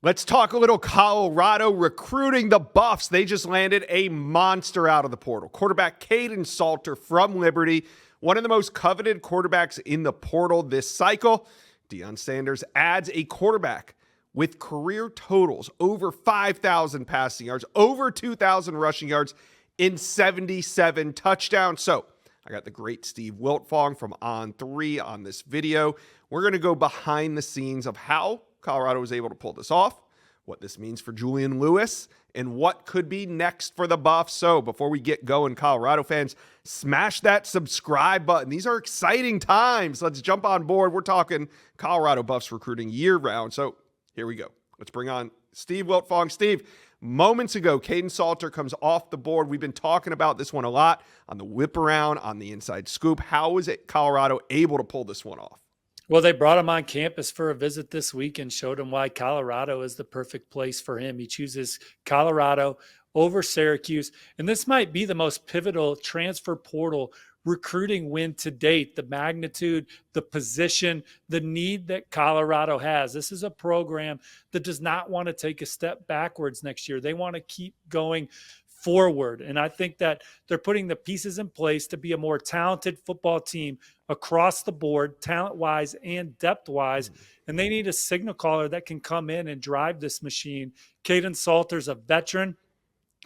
Let's talk a little Colorado recruiting. The Buffs. They just landed a monster out of the portal. Quarterback Kaden Salter from Liberty, one of the most coveted quarterbacks in the portal this cycle. Deion Sanders adds a quarterback with career totals over 5,000 passing yards, over 2,000 rushing yards, in 77 touchdowns. So I got the great Steve Wiltfong from On3 on this video. We're going to go behind the scenes of how Colorado was able to pull this off, what this means for Julian Lewis, and what could be next for the Buffs. So before we get going, Colorado fans, smash that subscribe button. These are exciting times. Let's jump on board. We're talking Colorado Buffs recruiting year-round. So here we go. Let's bring on Steve Wiltfong. Steve, moments ago, Kaden Salter comes off the board. We've been talking about this one a lot on the whip around, on the inside scoop. How was it Colorado able to pull this one off? Well, they brought him on campus for a visit this week and showed him why Colorado is the perfect place for him. He chooses Colorado over Syracuse, and this might be the most pivotal transfer portal recruiting win to date. The magnitude, the position, the need that Colorado has. This is a program that does not want to take a step backwards next year. They want to keep going forward. And I think that they're putting the pieces in place to be a more talented football team across the board, talent-wise and depth-wise. And they need a signal caller that can come in and drive this machine. Kaden Salter's a veteran.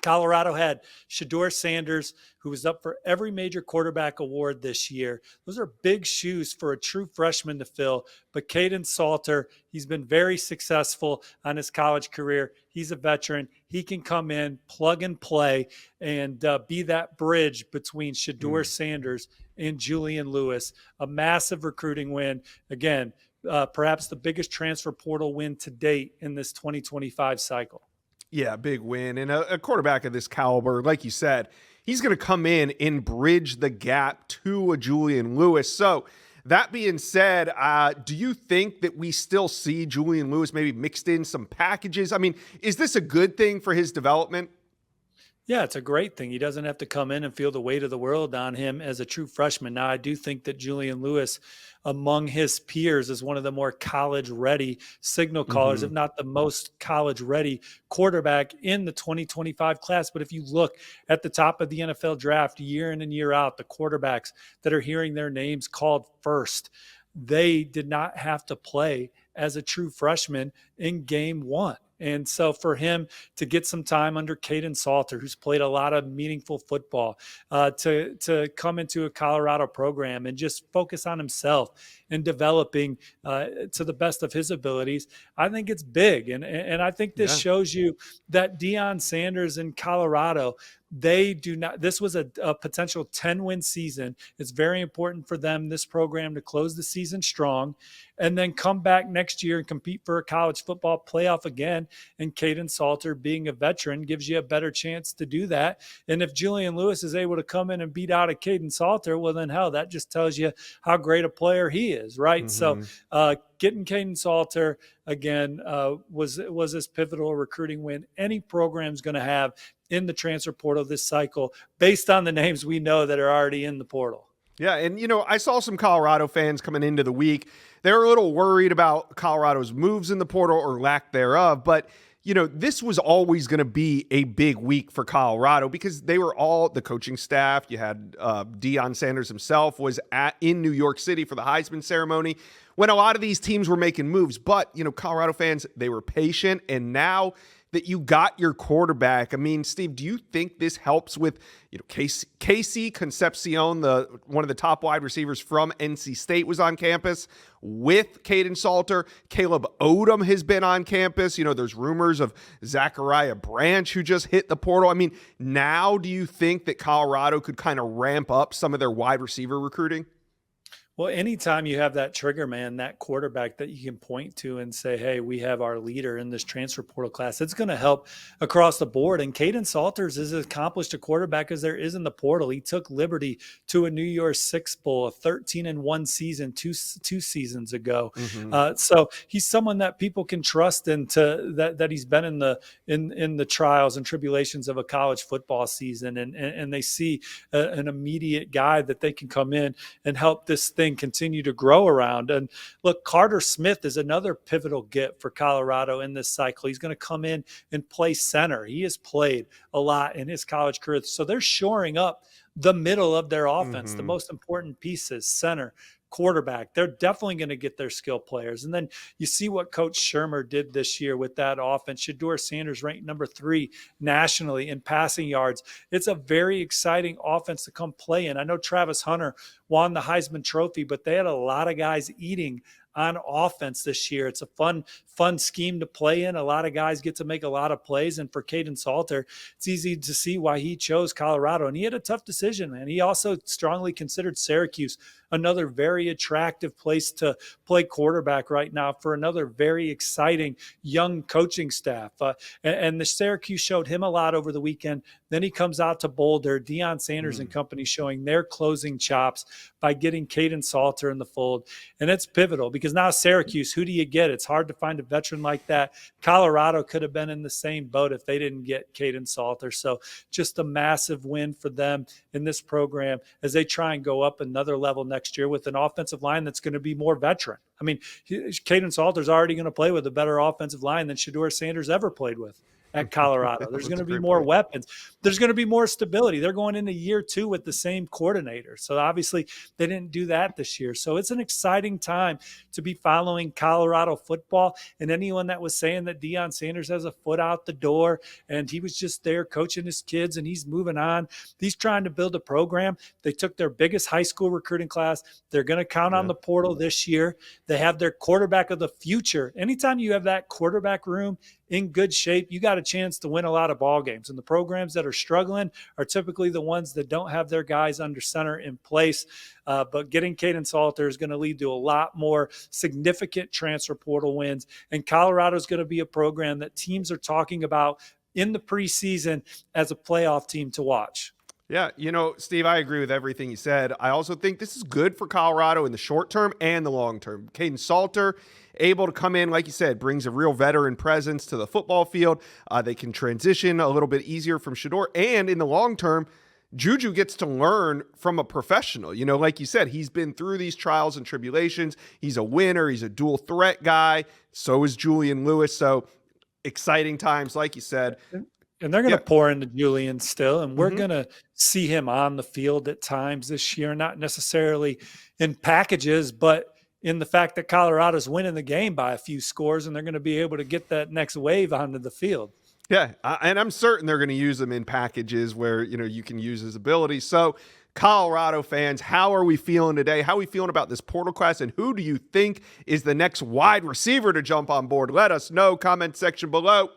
Colorado had Shedeur Sanders, who was up for every major quarterback award this year. Those are big shoes for a true freshman to fill. But Kaden Salter, he's been very successful on his college career. He's a veteran. He can come in, plug and play, and be that bridge between Shedeur Sanders and Julian Lewis. A massive recruiting win. Again, perhaps the biggest transfer portal win to date in this 2025 cycle. Yeah, big win. And a quarterback of this caliber, like you said, he's going to come in and bridge the gap to a Julian Lewis. So that being said, do you think that we still see Julian Lewis maybe mixed in some packages? I mean, is this a good thing for his development? Yeah, it's a great thing. He doesn't have to come in and feel the weight of the world on him as a true freshman. Now, I do think that Julian Lewis, among his peers, is one of the more college-ready signal callers, if not the most college-ready quarterback in the 2025 class. But if you look at the top of the NFL draft year in and year out, the quarterbacks that are hearing their names called first, they did not have to play as a true freshman in game one. And so for him to get some time under Kaden Salter, who's played a lot of meaningful football, to come into a Colorado program and just focus on himself and developing to the best of his abilities, I think it's big. And I think this shows you that Deion Sanders in Colorado, they do not, this was a potential 10-win season. It's very important for them, this program, to close the season strong and then come back next year and compete for a college football playoff again. And Kaden Salter, being a veteran, gives you a better chance to do that. And if Julian Lewis is able to come in and beat out a Kaden Salter, well, then hell, that just tells you how great a player he is, right? So getting Kaden Salter, again, was this pivotal recruiting win any program's going to have in the transfer portal this cycle, based on the names we know that are already in the portal. Yeah, and, you know, I saw some Colorado fans coming into the week. They were a little worried about Colorado's moves in the portal or lack thereof, but, you know, this was always going to be a big week for Colorado because they were all, the coaching staff, you had Deion Sanders himself was in New York City for the Heisman ceremony when a lot of these teams were making moves. But, you know, Colorado fans, they were patient, and now that you got your quarterback, I mean, Steve, do you think this helps with, you know, Casey Concepcion, one of the top wide receivers from NC State, was on campus with Kaden Salter. Caleb Odom has been on campus. You know, there's rumors of Zachariah Branch, who just hit the portal. I mean, now do you think that Colorado could kind of ramp up some of their wide receiver recruiting? Well, anytime you have that trigger man, that quarterback that you can point to and say, hey, we have our leader in this transfer portal class, it's going to help across the board. And Kaden Salters is as accomplished a quarterback as there is in the portal. He took Liberty to a New Year's Six Bowl, a 13-1 season two seasons ago. So he's someone that people can trust into, that he's been in the trials and tribulations of a college football season. And they see an immediate guy that they can come in and help this thing thing continue to grow around. And look, Carter Smith is another pivotal get for Colorado in this cycle. He's going to come in and play center. He has played a lot in his college career. So they're shoring up the middle of their offense. The most important pieces, center, quarterback. They're definitely going to get their skill players. And then you see what Coach Shermer did this year with that offense. Shedeur Sanders ranked number 3 nationally in passing yards. It's a very exciting offense to come play in. I know Travis Hunter won the Heisman Trophy, but they had a lot of guys eating on offense this year. It's a fun scheme to play in. A lot of guys get to make a lot of plays. And for Kaden Salter, it's easy to see why he chose Colorado. And he had a tough decision, man. He also strongly considered Syracuse, another very attractive place to play quarterback right now for another very exciting young coaching staff. And the Syracuse showed him a lot over the weekend. Then he comes out to Boulder, Deion Sanders and company showing their closing chops by getting Kaden Salter in the fold. And it's pivotal because now Syracuse, who do you get? It's hard to find a veteran like that. Colorado could have been in the same boat if they didn't get Kaden Salter. So just a massive win for them in this program as they try and go up another level next year with an offensive line that's going to be more veteran. I mean, Kaden Salter's already going to play with a better offensive line than Shedeur Sanders ever played with at Colorado. There's going to be more weapons. There's going to be more stability. They're going into year 2 with the same coordinator. So obviously they didn't do that this year. So it's an exciting time to be following Colorado football. And anyone that was saying that Deion Sanders has a foot out the door and he was just there coaching his kids and he's moving on, he's trying to build a program. They took their biggest high school recruiting class. They're going to count on the portal this year. They have their quarterback of the future. Anytime you have that quarterback room in good shape, you got a chance to win a lot of ball games. And the programs that are struggling are typically the ones that don't have their guys under center in place. But getting Kaden Salter is going to lead to a lot more significant transfer portal wins. And Colorado is going to be a program that teams are talking about in the preseason as a playoff team to watch. Yeah, Steve, I agree with everything you said. I also think this is good for Colorado in the short term and the long term. Kaden Salter, able to come in, like you said, brings a real veteran presence to the football field. They can transition a little bit easier from Shedeur. And in the long term, Juju gets to learn from a professional. Like you said, he's been through these trials and tribulations. He's a winner. He's a dual threat guy. So is Julian Lewis. So exciting times, like you said. And they're going to pour into Julian still, and we're going to see him on the field at times this year, not necessarily in packages, but in the fact that Colorado's winning the game by a few scores, and they're going to be able to get that next wave onto the field. Yeah, and I'm certain they're going to use him in packages where, you can use his ability. So, Colorado fans, how are we feeling today? How are we feeling about this portal class, and who do you think is the next wide receiver to jump on board? Let us know, comment section below.